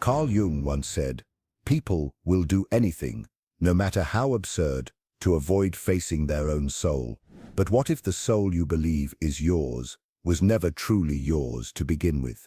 Carl Jung once said, "People will do anything, no matter how absurd, to avoid facing their own soul. But what if the soul you believe is yours was never truly yours to begin with?"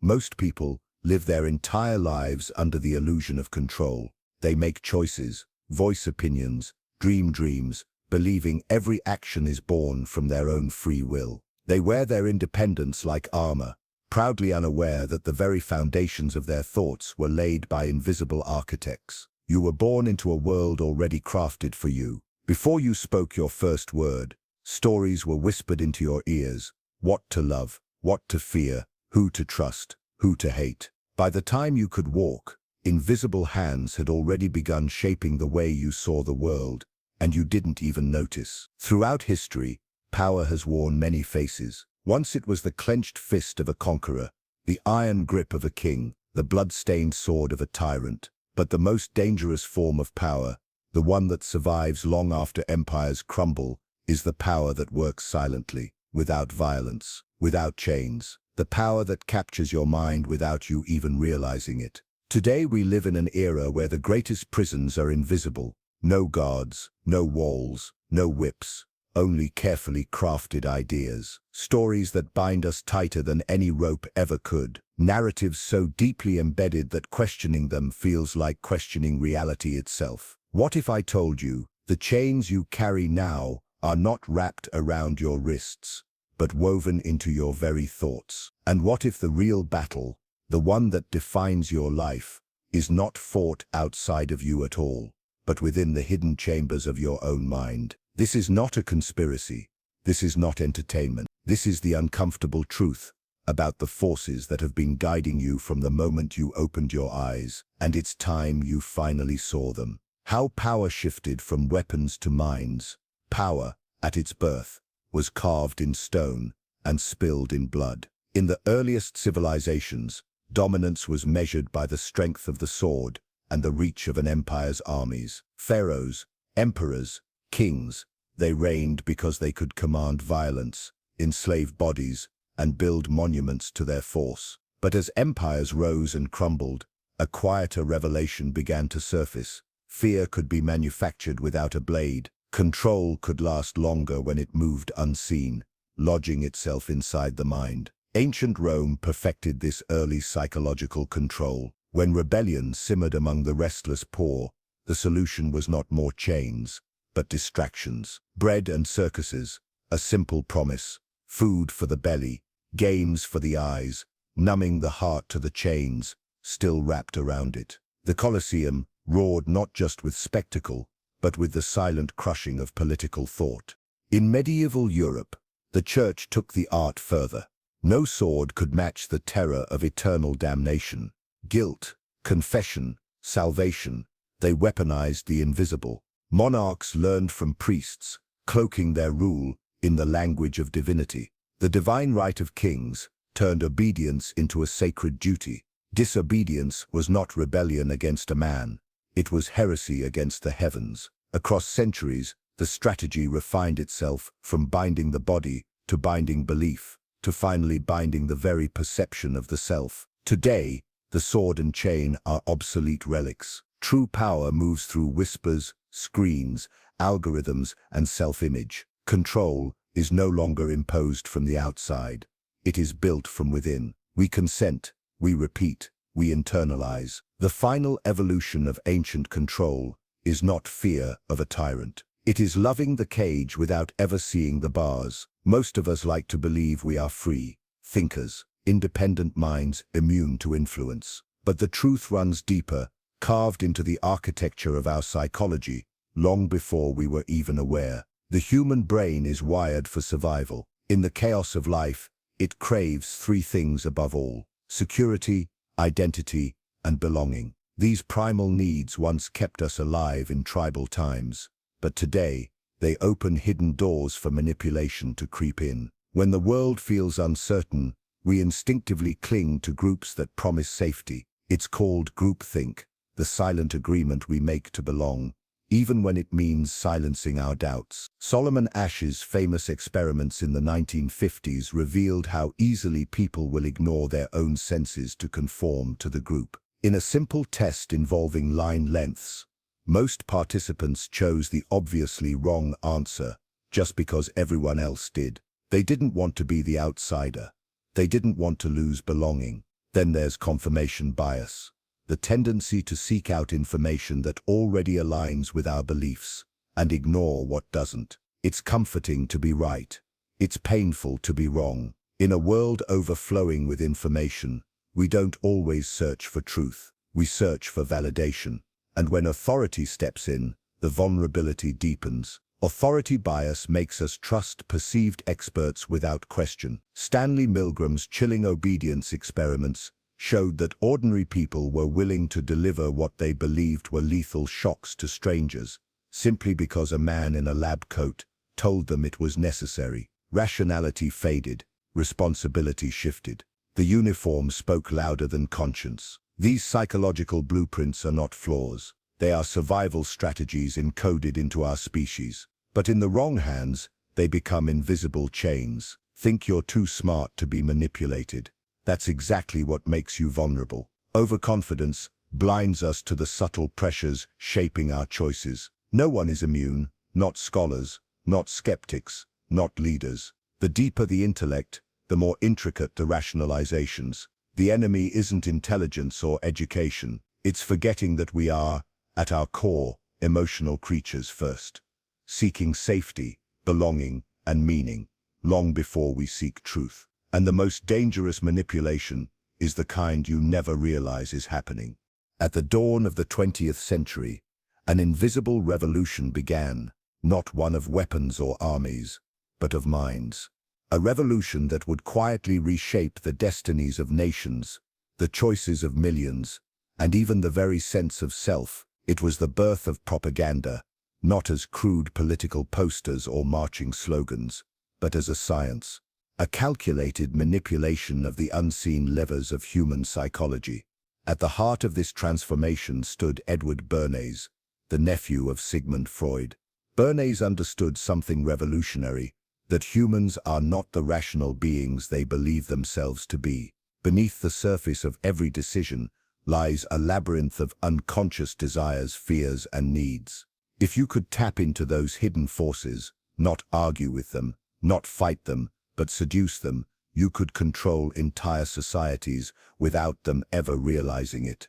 Most people live their entire lives under the illusion of control. They make choices, voice opinions, dream dreams, believing every action is born from their own free will. They wear their independence like armor, proudly unaware that the very foundations of their thoughts were laid by invisible architects. You were born into a world already crafted for you. Before you spoke your first word, stories were whispered into your ears: what to love, what to fear, who to trust, who to hate. By the time you could walk, invisible hands had already begun shaping the way you saw the world, and you didn't even notice. Throughout history, power has worn many faces. Once it was the clenched fist of a conqueror, the iron grip of a king, the blood-stained sword of a tyrant. But the most dangerous form of power, the one that survives long after empires crumble, is the power that works silently, without violence, without chains. The power that captures your mind without you even realizing it. Today we live in an era where the greatest prisons are invisible. No guards, no walls, no whips, only carefully crafted ideas. Stories that bind us tighter than any rope ever could. Narratives so deeply embedded that questioning them feels like questioning reality itself. What if I told you the chains you carry now are not wrapped around your wrists, but woven into your very thoughts? And what if the real battle, the one that defines your life, is not fought outside of you at all, but within the hidden chambers of your own mind? This is not a conspiracy. This is not entertainment. This is the uncomfortable truth about the forces that have been guiding you from the moment you opened your eyes, and it's time you finally saw them. How power shifted from weapons to minds. Power, at its birth, was carved in stone and spilled in blood. In the earliest civilizations, dominance was measured by the strength of the sword and the reach of an empire's armies. Pharaohs, emperors, kings, they reigned because they could command violence, enslave bodies, and build monuments to their force. But as empires rose and crumbled, a quieter revelation began to surface. Fear could be manufactured without a blade. Control could last longer when it moved unseen, lodging itself inside the mind. Ancient Rome perfected this early psychological control. When rebellion simmered among the restless poor, the solution was not more chains, but distractions. Bread and circuses, a simple promise. Food for the belly, games for the eyes, numbing the heart to the chains still wrapped around it. The Colosseum roared not just with spectacle, but with the silent crushing of political thought. In medieval Europe, the church took the art further. No sword could match the terror of eternal damnation. Guilt, confession, salvation, they weaponized the invisible. Monarchs learned from priests, cloaking their rule in the language of divinity. The divine right of kings turned obedience into a sacred duty. Disobedience was not rebellion against a man. It was heresy against the heavens. Across centuries, the strategy refined itself from binding the body to binding belief, to finally binding the very perception of the self. Today, the sword and chain are obsolete relics. True power moves through whispers, screens, algorithms, and self-image. Control is no longer imposed from the outside. It is built from within. We consent, we repeat, we internalize. The final evolution of ancient control is not fear of a tyrant. It is loving the cage without ever seeing the bars. Most of us like to believe we are free, thinkers, independent minds immune to influence. But the truth runs deeper, carved into the architecture of our psychology, long before we were even aware. The human brain is wired for survival. In the chaos of life, it craves three things above all: security, identity, and belonging. These primal needs once kept us alive in tribal times, but today, they open hidden doors for manipulation to creep in. When the world feels uncertain, we instinctively cling to groups that promise safety. It's called groupthink, the silent agreement we make to belong, even when it means silencing our doubts. Solomon Ash's famous experiments in the 1950s revealed how easily people will ignore their own senses to conform to the group. In a simple test involving line lengths, most participants chose the obviously wrong answer just because everyone else did. They didn't want to be the outsider. They didn't want to lose belonging. Then there's confirmation bias, the tendency to seek out information that already aligns with our beliefs and ignore what doesn't. It's comforting to be right. It's painful to be wrong. In a world overflowing with information, we don't always search for truth. We search for validation. And when authority steps in, the vulnerability deepens. Authority bias makes us trust perceived experts without question. Stanley Milgram's chilling obedience experiments showed that ordinary people were willing to deliver what they believed were lethal shocks to strangers, simply because a man in a lab coat told them it was necessary. Rationality faded, responsibility shifted. The uniform spoke louder than conscience. These psychological blueprints are not flaws. They are survival strategies encoded into our species. But in the wrong hands, they become invisible chains. Think you're too smart to be manipulated. That's exactly what makes you vulnerable. Overconfidence blinds us to the subtle pressures shaping our choices. No one is immune, not scholars, not skeptics, not leaders. The deeper the intellect, the more intricate the rationalizations. The enemy isn't intelligence or education. It's forgetting that we are, at our core, emotional creatures first, seeking safety, belonging, and meaning, long before we seek truth. And the most dangerous manipulation is the kind you never realize is happening. At the dawn of the 20th century, an invisible revolution began, not one of weapons or armies, but of minds. A revolution that would quietly reshape the destinies of nations, the choices of millions, and even the very sense of self. It was the birth of propaganda, not as crude political posters or marching slogans, but as a science, a calculated manipulation of the unseen levers of human psychology. At the heart of this transformation stood Edward Bernays, the nephew of Sigmund Freud. Bernays understood something revolutionary, that humans are not the rational beings they believe themselves to be. Beneath the surface of every decision lies a labyrinth of unconscious desires, fears, and needs. If you could tap into those hidden forces, not argue with them, not fight them, but seduce them, you could control entire societies without them ever realizing it.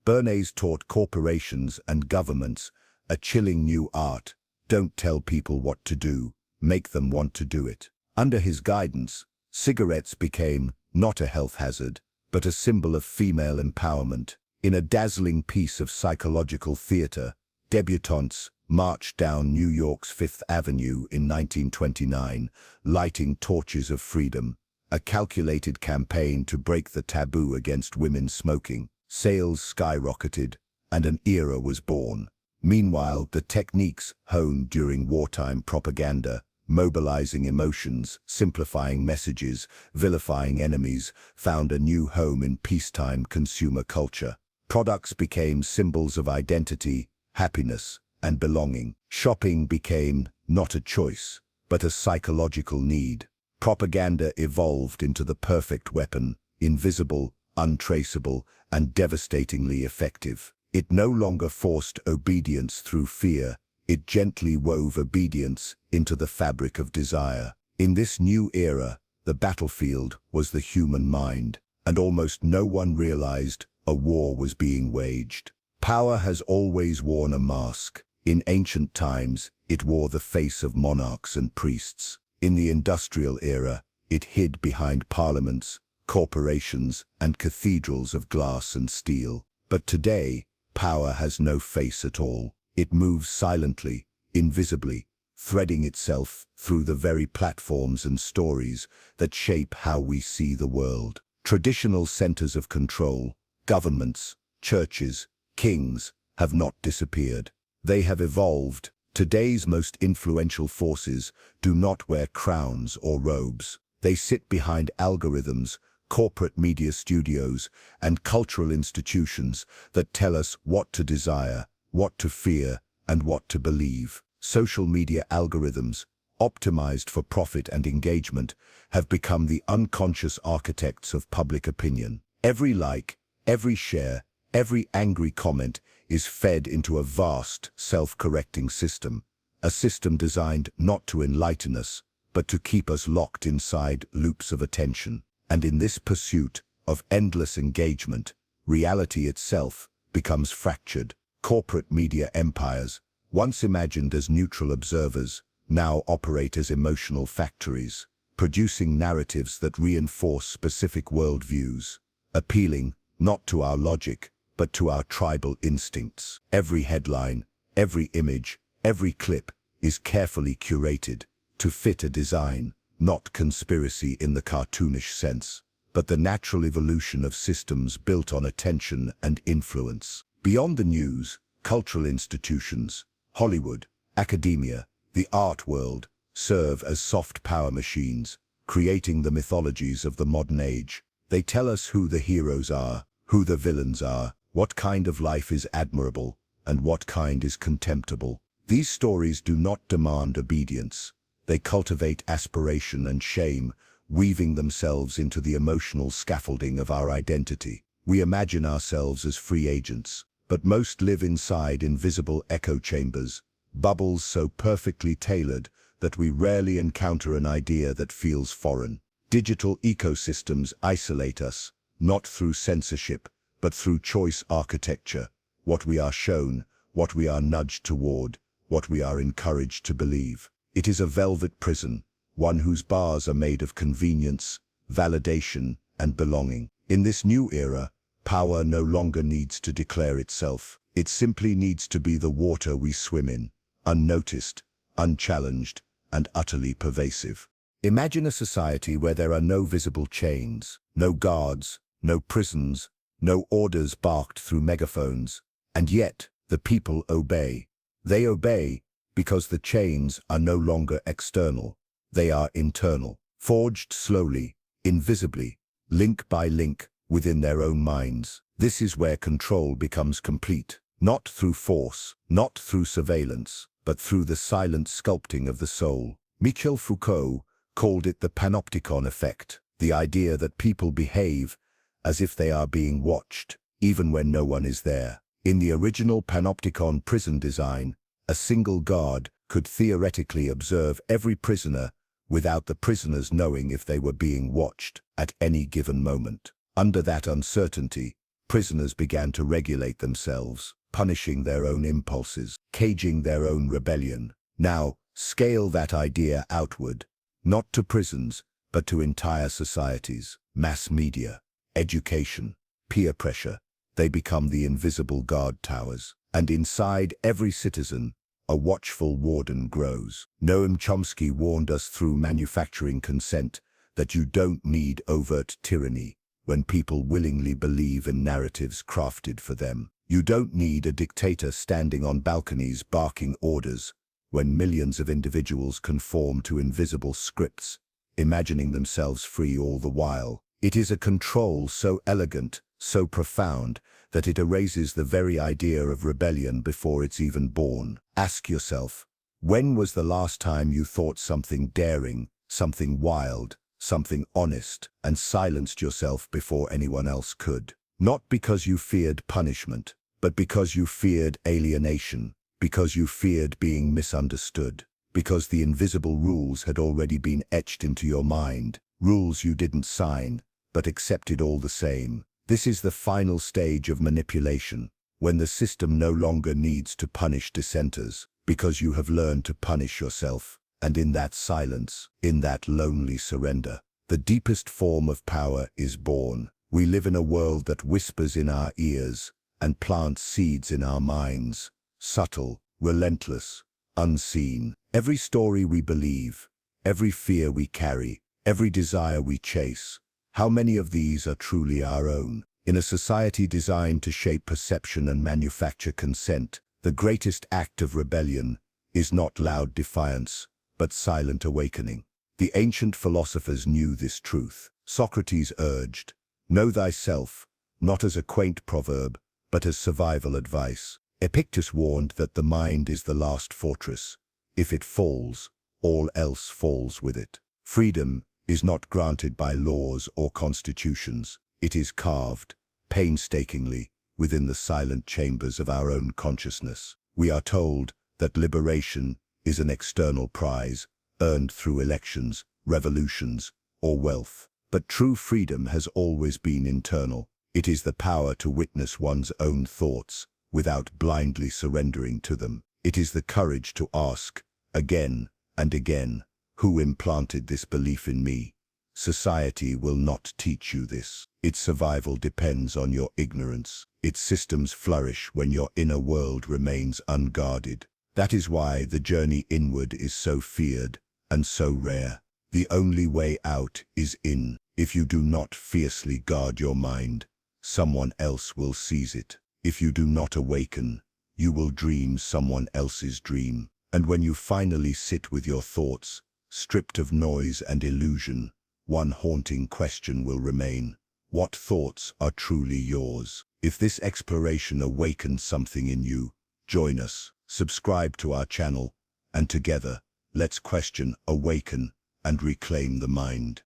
Bernays taught corporations and governments a chilling new art. Don't tell people what to do, make them want to do it. Under his guidance, cigarettes became not a health hazard, but a symbol of female empowerment. In a dazzling piece of psychological theater, debutantes marched down New York's Fifth Avenue in 1929, lighting torches of freedom, a calculated campaign to break the taboo against women smoking. Sales skyrocketed, and an era was born. Meanwhile, the techniques honed during wartime propaganda, mobilizing emotions, simplifying messages, vilifying enemies, found a new home in peacetime consumer culture. Products became symbols of identity, happiness, and belonging. Shopping became not a choice, but a psychological need. Propaganda evolved into the perfect weapon, invisible, untraceable, and devastatingly effective. It no longer forced obedience through fear. It gently wove obedience into the fabric of desire. In this new era, the battlefield was the human mind, and almost no one realized a war was being waged. Power has always worn a mask. In ancient times, it wore the face of monarchs and priests. In the industrial era, it hid behind parliaments, corporations, and cathedrals of glass and steel. But today, power has no face at all. It moves silently, invisibly, threading itself through the very platforms and stories that shape how we see the world. Traditional centers of control, governments, churches, kings, have not disappeared. They have evolved. Today's most influential forces do not wear crowns or robes. They sit behind algorithms, corporate media studios, and cultural institutions that tell us what to desire, what to fear, and what to believe. Social media algorithms, optimized for profit and engagement, have become the unconscious architects of public opinion. Every like, every share, Every angry comment is fed into a vast, self-correcting system, a system designed not to enlighten us, but to keep us locked inside loops of attention. And in this pursuit of endless engagement, reality itself becomes fractured. Corporate media empires, once imagined as neutral observers, now operate as emotional factories, producing narratives that reinforce specific worldviews, appealing not to our logic, but to our tribal instincts. Every headline, every image, every clip is carefully curated to fit a design, not conspiracy in the cartoonish sense, but the natural evolution of systems built on attention and influence. Beyond the news, cultural institutions, Hollywood, academia, the art world serve as soft power machines, creating the mythologies of the modern age. They tell us who the heroes are, who the villains are, what kind of life is admirable, and what kind is contemptible. These stories do not demand obedience. They cultivate aspiration and shame, weaving themselves into the emotional scaffolding of our identity. We imagine ourselves as free agents, but most live inside invisible echo chambers, bubbles so perfectly tailored that we rarely encounter an idea that feels foreign. Digital ecosystems isolate us, not through censorship, but through choice architecture. What we are shown, what we are nudged toward, what we are encouraged to believe. It is a velvet prison, one whose bars are made of convenience, validation, and belonging. In this new era, power no longer needs to declare itself. It simply needs to be the water we swim in, unnoticed, unchallenged, and utterly pervasive. Imagine a society where there are no visible chains, no guards, no prisons, no orders barked through megaphones, and yet the people obey. They obey because the chains are no longer external, they are internal, forged slowly, invisibly, link by link, within their own minds. This is where control becomes complete, not through force, not through surveillance, but through the silent sculpting of the soul. Michel Foucault called it the panopticon effect, the idea that people behave as if they are being watched, even when no one is there. In the original panopticon prison design, a single guard could theoretically observe every prisoner without the prisoners knowing if they were being watched at any given moment. Under that uncertainty, prisoners began to regulate themselves, punishing their own impulses, caging their own rebellion. Now, scale that idea outward, not to prisons, but to entire societies, mass media, education, peer pressure. They become the invisible guard towers, and inside every citizen, a watchful warden grows. Noam Chomsky warned us through manufacturing consent that you don't need overt tyranny when people willingly believe in narratives crafted for them. You don't need a dictator standing on balconies barking orders when millions of individuals conform to invisible scripts, imagining themselves free all the while. It is a control so elegant, so profound, that it erases the very idea of rebellion before it's even born. Ask yourself, when was the last time you thought something daring, something wild, something honest, and silenced yourself before anyone else could? Not because you feared punishment, but because you feared alienation, because you feared being misunderstood, because the invisible rules had already been etched into your mind, rules you didn't sign, but accepted all the same. This is the final stage of manipulation, when the system no longer needs to punish dissenters, because you have learned to punish yourself. And in that silence, in that lonely surrender, the deepest form of power is born. We live in a world that whispers in our ears and plants seeds in our minds, subtle, relentless, unseen. Every story we believe, every fear we carry, every desire we chase, how many of these are truly our own? In a society designed to shape perception and manufacture consent, the greatest act of rebellion is not loud defiance, but silent awakening. The ancient philosophers knew this truth. Socrates urged, "Know thyself," not as a quaint proverb, but as survival advice. Epictetus warned that the mind is the last fortress. If it falls, all else falls with it. Freedom is not granted by laws or constitutions. It is carved, painstakingly, within the silent chambers of our own consciousness. We are told that liberation is an external prize, earned through elections, revolutions, or wealth. But true freedom has always been internal. It is the power to witness one's own thoughts without blindly surrendering to them. It is the courage to ask, again and again, who implanted this belief in me? Society will not teach you this. Its survival depends on your ignorance. Its systems flourish when your inner world remains unguarded. That is why the journey inward is so feared and so rare. The only way out is in. If you do not fiercely guard your mind, someone else will seize it. If you do not awaken, you will dream someone else's dream. And when you finally sit with your thoughts, stripped of noise and illusion, one haunting question will remain: what thoughts are truly yours? If this exploration awakens something in you, join us, subscribe to our channel, and together, let's question, awaken, and reclaim the mind.